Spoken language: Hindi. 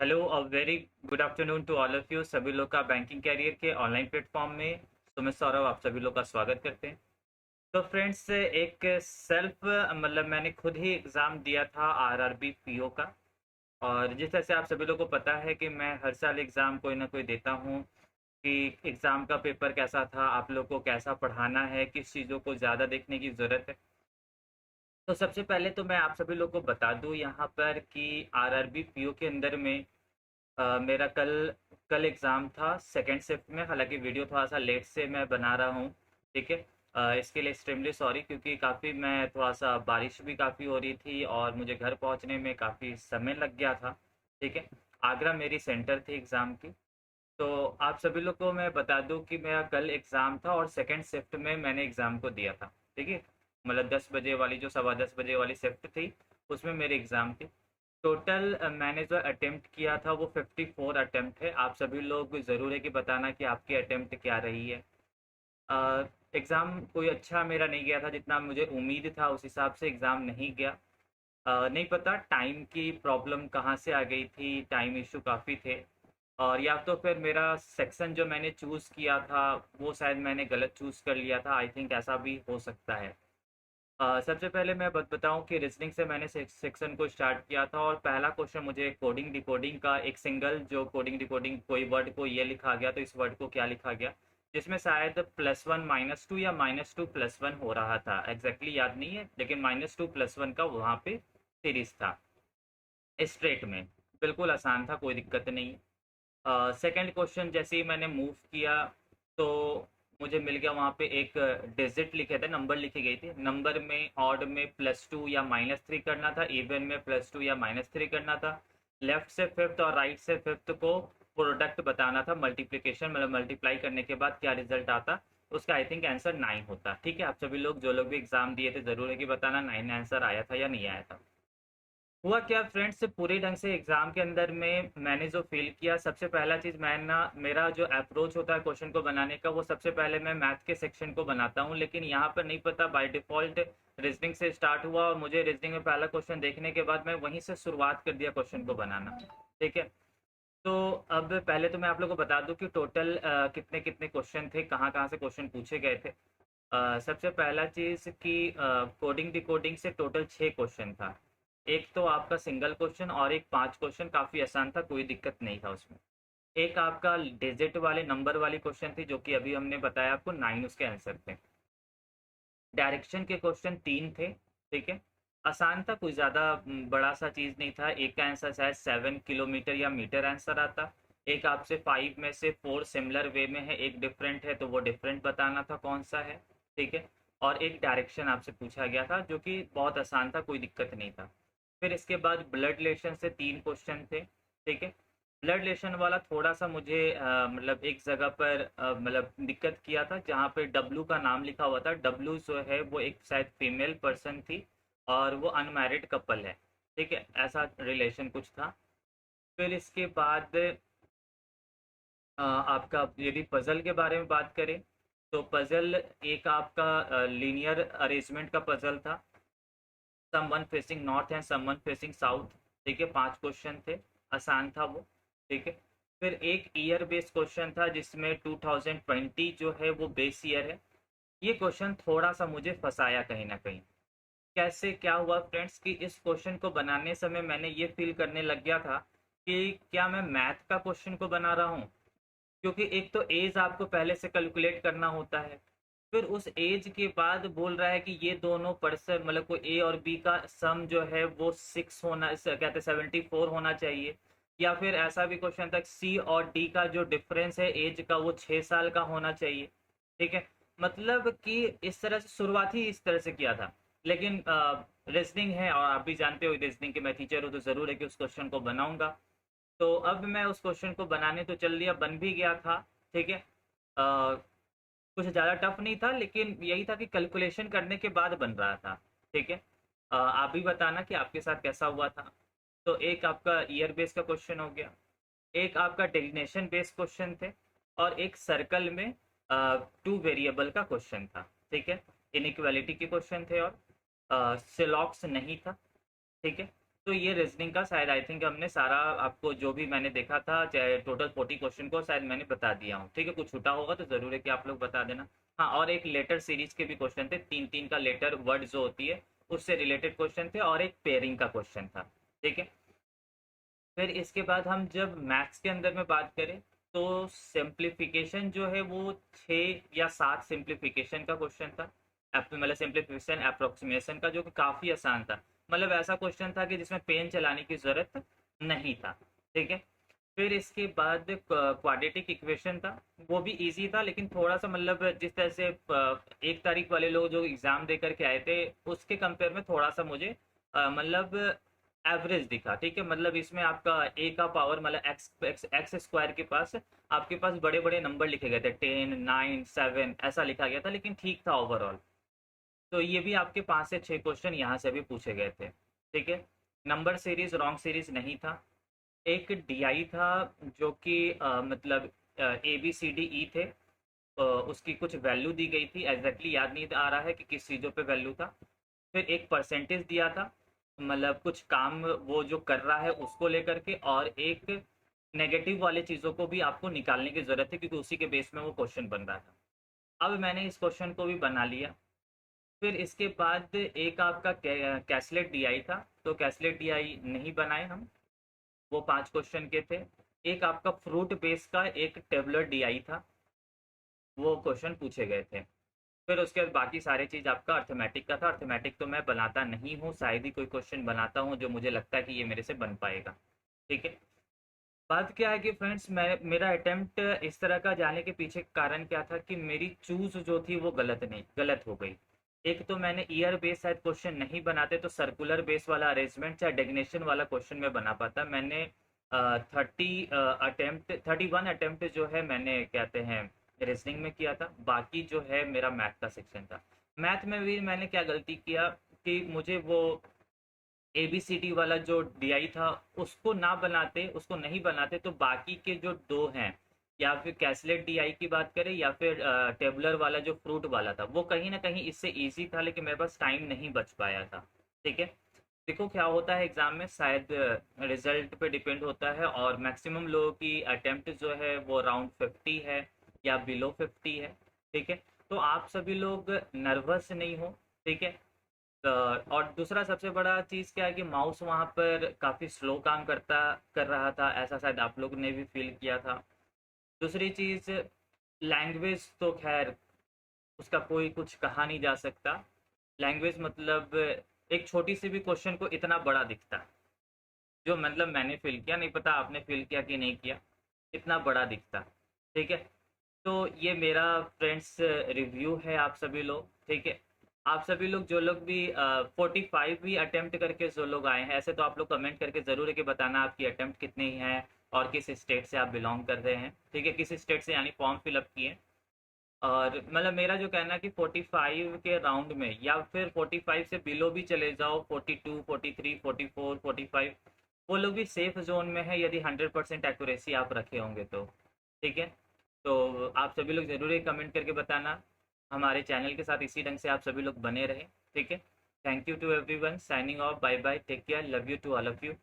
Hello, a very good afternoon to all of you. सभी लोग का बैंकिंग कैरियर के ऑनलाइन प्लेटफॉर्म में मैं सौरभ आप सभी लोग का स्वागत करते हैं। तो फ्रेंड्स, एक सेल्फ मतलब मैंने खुद ही एग्ज़ाम दिया था आरआरबी पीओ का। और जिस तरह से आप सभी लोग को पता है कि मैं हर साल एग्ज़ाम कोई ना कोई देता हूँ कि एग्ज़ाम का पेपर कैसा था, आप लोग को कैसा पढ़ाना है, किस चीज़ों को ज़्यादा देखने की ज़रूरत है। तो सबसे पहले तो मैं आप सभी लोग को बता दूं यहाँ पर कि आरआरबी पीओ के अंदर में मेरा कल कल एग्ज़ाम था सेकंड शिफ्ट में। हालांकि वीडियो थोड़ा सा लेट से मैं बना रहा हूँ, ठीक है। इसके लिए एक्सट्रीमली सॉरी, क्योंकि काफ़ी मैं थोड़ा सा बारिश भी काफ़ी हो रही थी और मुझे घर पहुँचने में काफ़ी समय लग गया था, ठीक है। आगरा मेरी सेंटर थी एग्ज़ाम की। तो आप सभी लोग को मैं बता दूं कि मेरा कल एग्ज़ाम था और सेकंड शिफ्ट में मैंने एग्ज़ाम को दिया था, ठीक है। मतलब 10 बजे वाली जो सवा 10 बजे वाली शिफ्ट थी, उसमें मेरी एग्ज़ाम थी। टोटल मैंने जो अटेम्प्ट किया था वो 54 अटेम्प्ट है। आप सभी लोग ज़रूर है कि बताना कि आपकी अटेम्प्ट क्या रही है। एग्ज़ाम कोई अच्छा मेरा नहीं गया था, जितना मुझे उम्मीद था उस हिसाब से एग्ज़ाम नहीं गया। नहीं पता टाइम की प्रॉब्लम कहाँ से आ गई थी, टाइम इशू काफ़ी थे। और या तो फिर मेरा सेक्शन जो मैंने चूज़ किया था वो शायद मैंने गलत चूज़ कर लिया था, आई थिंक ऐसा भी हो सकता है। सबसे पहले मैं बताऊं कि रीजनिंग से मैंने सेक्शन को स्टार्ट किया था और पहला क्वेश्चन मुझे कोडिंग डिकोडिंग का, एक सिंगल जो कोडिंग डिकोडिंग कोई वर्ड को ये लिखा गया तो इस वर्ड को क्या लिखा गया, जिसमें शायद +1 -2 या -2 +1 हो रहा था, एग्जैक्टली याद नहीं है, लेकिन -2 +1 का वहाँ पे सीरीज था स्ट्रेट में। बिल्कुल आसान था, कोई दिक्कत नहीं। सेकंड क्वेश्चन जैसे ही मैंने मूव किया तो मुझे मिल गया वहाँ पे एक डिजिट लिखे थे, नंबर लिखी गई थी। नंबर में ऑड में +2 या -3 करना था, इवन में +2 या -3 करना था। लेफ्ट से फिफ्थ और राइट से फिफ्थ को प्रोडक्ट बताना था, मल्टीप्लिकेशन मतलब मल्टीप्लाई करने के बाद क्या रिजल्ट आता, उसका आई थिंक आंसर 9 होता, ठीक है। आप सभी लोग जो लोग भी एग्जाम दिए थे जरूर है कि बताना 9 आंसर आया था या नहीं आया था। हुआ क्या फ्रेंड्स, पूरे ढंग से एग्जाम के अंदर में मैंने जो फील किया, सबसे पहला चीज मैं ना, मेरा जो अप्रोच होता है क्वेश्चन को बनाने का वो सबसे पहले मैं मैथ के सेक्शन को बनाता हूँ, लेकिन यहाँ पर नहीं पता बाय डिफॉल्ट रीजनिंग से स्टार्ट हुआ और मुझे रीजनिंग में पहला क्वेश्चन देखने के बाद मैं वहीं से शुरुआत कर दिया क्वेश्चन को बनाना, ठीक है। तो अब पहले तो मैं आप लोगों को बता दूं कि टोटल कितने कितने क्वेश्चन थे, कहाँ कहाँ से क्वेश्चन पूछे गए थे। सबसे पहला चीज़ कि कोडिंग डिकोडिंग से टोटल 6 क्वेश्चन था। एक तो आपका सिंगल क्वेश्चन और एक 5 क्वेश्चन, काफ़ी आसान था, कोई दिक्कत नहीं था उसमें। एक आपका डिजिट वाले नंबर वाली क्वेश्चन थी जो कि अभी हमने बताया आपको, 9 उसके आंसर थे। डायरेक्शन के क्वेश्चन 3 थे, ठीक है। आसान था, कोई ज़्यादा बड़ा सा चीज़ नहीं था। एक का आंसर शायद 7 किलोमीटर या मीटर आंसर आता। एक आपसे 5 में से 4 सिमिलर वे में है, एक डिफरेंट है तो वो डिफरेंट बताना था कौन सा है, ठीक है। और एक डायरेक्शन आपसे पूछा गया था जो कि बहुत आसान था, कोई दिक्कत नहीं था। फिर इसके बाद ब्लड रिलेशन से 3 क्वेश्चन थे, ठीक है। ब्लड रिलेशन वाला थोड़ा सा मुझे मतलब एक जगह पर मतलब दिक्कत किया था, जहाँ पे डब्लू का नाम लिखा हुआ था। डब्लू जो है वो एक शायद फीमेल पर्सन थी और वो अनमैरिड कपल है, ठीक है, ऐसा रिलेशन कुछ था। फिर इसके बाद आपका यदि पजल के बारे में बात करें तो पजल एक आपका लीनियर अरेंजमेंट का पजल था, someone facing north and someone facing south, ठीक है। 5 क्वेश्चन थे, आसान था वो, ठीक है। फिर एक ईयर बेस्ड क्वेश्चन था जिसमें 2020 जो है वो बेस ईयर है। ये क्वेश्चन थोड़ा सा मुझे फंसाया कहीं ना कहीं। कैसे क्या हुआ फ्रेंड्स कि इस क्वेश्चन को बनाने समय मैंने ये फील करने लग गया था कि क्या मैं मैथ का क्वेश्चन को बना रहा हूँ, क्योंकि एक तो एज आपको पहले से कैलकुलेट करना होता है। फिर उस एज के बाद बोल रहा है कि ये दोनों पर्सन मतलब कोई ए और बी का सम जो है वो 6 होना, कहते हैं 74 होना चाहिए। या फिर ऐसा भी क्वेश्चन था सी और डी का जो डिफरेंस है एज का वो 6 साल का होना चाहिए, ठीक है। मतलब कि इस तरह से शुरुआत ही इस तरह से किया था। लेकिन रीजनिंग है और आप भी जानते हो रीजनिंग के मैं टीचर हूँ, तो ज़रूर है कि उस क्वेश्चन को बनाऊंगा। तो अब मैं उस क्वेश्चन को बनाने तो चल दिया, बन भी गया था, ठीक है। कुछ ज़्यादा टफ नहीं था, लेकिन यही था कि कैलकुलेशन करने के बाद बन रहा था, ठीक है। आप भी बताना कि आपके साथ कैसा हुआ था। तो एक आपका ईयर बेस का क्वेश्चन हो गया, एक आपका डेफिनेशन बेस्ड क्वेश्चन थे, और एक सर्कल में 2 वेरिएबल का क्वेश्चन था, ठीक है। इनइक्वालिटी के क्वेश्चन थे और सिलॉक्स नहीं था, ठीक है। तो ये रीजनिंग का शायद आई थिंक हमने सारा आपको जो भी मैंने देखा था चाहे टोटल 40 क्वेश्चन को शायद मैंने बता दिया हूँ। ठीक है, कुछ छूटा होगा तो ज़रूर है कि आप लोग बता देना। हाँ, और एक लेटर सीरीज के भी क्वेश्चन थे, 3-3 का लेटर वर्ड जो होती है उससे रिलेटेड क्वेश्चन थे, और एक पेयरिंग का क्वेश्चन था। ठीक है, फिर इसके बाद हम जब मैथ्स के अंदर में बात करें तो सिंप्लीफिकेशन जो है वो 6 या 7 सिंप्लीफिकेशन का क्वेश्चन था। मतलब सिंप्लीफिकेशन अप्रोक्सीमेशन का, जो कि काफ़ी आसान था। मतलब ऐसा क्वेश्चन था कि जिसमें पेन चलाने की ज़रूरत नहीं था। ठीक है, फिर इसके बाद क्वाड्रेटिक इक्वेशन था, वो भी इजी था, लेकिन थोड़ा सा मतलब जिस तरह से 1 तारीख वाले लोग जो एग्ज़ाम दे करके आए थे उसके कंपेयर में थोड़ा सा मुझे मतलब एवरेज दिखा। ठीक है, मतलब इसमें आपका ए का पावर मतलब एक्स एक्स एक्स स्क्वायर के पास आपके पास बड़े बड़े नंबर लिखे गए थे, 10, 9, 7 ऐसा लिखा गया था, लेकिन ठीक था ओवरऑल। तो ये भी आपके 5 से 6 क्वेश्चन यहाँ से भी पूछे गए थे। ठीक है, नंबर सीरीज रॉन्ग सीरीज नहीं था। एक डीआई था जो कि मतलब A B C D E थे, उसकी कुछ वैल्यू दी गई थी, एग्जैक्टली याद नहीं आ रहा है कि किस चीज़ों पे वैल्यू था। फिर एक परसेंटेज दिया था, मतलब कुछ काम वो जो कर रहा है उसको लेकर के, और एक नेगेटिव वाले चीज़ों को भी आपको निकालने की ज़रूरत है क्योंकि उसी के बेस में वो क्वेश्चन बन रहा था। अब मैंने इस क्वेश्चन को भी बना लिया। फिर इसके बाद एक आपका कैसलेट डीआई था, तो कैसलेट डीआई नहीं बनाए हम, वो 5 क्वेश्चन के थे। एक आपका फ्रूट बेस का एक टेबलर डीआई था, वो क्वेश्चन पूछे गए थे। फिर उसके बाद बाकी सारी चीज़ आपका अर्थमेटिक का था। अर्थमेटिक तो मैं बनाता नहीं हूँ, शायद ही कोई क्वेश्चन बनाता हूँ जो मुझे लगता है कि ये मेरे से बन पाएगा। ठीक है, बात क्या है कि फ्रेंड्स मैं मेरा अटेम्प्ट इस तरह का जाने के पीछे कारण क्या था कि मेरी चूज जो थी वो गलत हो गई। एक तो मैंने ईयर बेस शायद क्वेश्चन नहीं बनाते तो सर्कुलर बेस वाला अरेंजमेंट या डेग्नेशन वाला क्वेश्चन में बना पाता। मैंने 31 अटेम्प्ट जो है मैंने कहते हैं रीजनिंग में किया था, बाकी जो है मेरा मैथ का सेक्शन था। मैथ में भी मैंने क्या गलती किया कि मुझे वो ए बी सी डी वाला जो डी आई था उसको नहीं बनाते तो बाकी के जो दो हैं, या फिर कैसलेट डी आई की बात करें या फिर टेबलर वाला जो फ्रूट वाला था, वो कहीं ना कहीं इससे इजी था, लेकिन मेरे पास टाइम नहीं बच पाया था। ठीक है, देखो क्या होता है एग्जाम में, शायद रिजल्ट पे डिपेंड होता है, और मैक्सिमम लोगों की अटेम्प्ट जो है वो अराउंड 50 है या बिलो 50 है। ठीक है, तो आप सभी लोग नर्वस नहीं हो। ठीक है, और दूसरा सबसे बड़ा चीज़ क्या है कि माउस वहाँ पर काफ़ी स्लो काम कर रहा था, ऐसा शायद आप लोग ने भी फील किया था। दूसरी चीज़, लैंग्वेज तो खैर उसका कोई कुछ कहा नहीं जा सकता। लैंग्वेज मतलब एक छोटी सी भी क्वेश्चन को इतना बड़ा दिखता है, जो मतलब मैंने फील किया, नहीं पता आपने फील किया कि नहीं किया, इतना बड़ा दिखता। ठीक है, तो ये मेरा फ्रेंड्स रिव्यू है आप सभी लोग। ठीक है, आप सभी लोग जो लोग भी 45 भी अटेम्प्ट करके जो लोग आए हैं, ऐसे तो आप लोग कमेंट करके ज़रूर है कि बताना आपकी अटेम्प्ट कितनी है और किस स्टेट से आप बिलोंग कर रहे हैं। ठीक है, किस स्टेट से यानी फॉर्म फिलअप किए। और मतलब मेरा जो कहना है कि 45 के राउंड में या फिर 45 से बिलो भी चले जाओ, 42, 43, 44, 45, वो लोग भी सेफ जोन में है यदि 100% एक्यूरेसी आप रखे होंगे तो। ठीक है, तो आप सभी लोग ज़रूर ही कमेंट करके बताना। हमारे चैनल के साथ इसी ढंग से आप सभी लोग बने रहें। ठीक है, thank you to everyone, signing off, bye bye, take care, love you to all of you.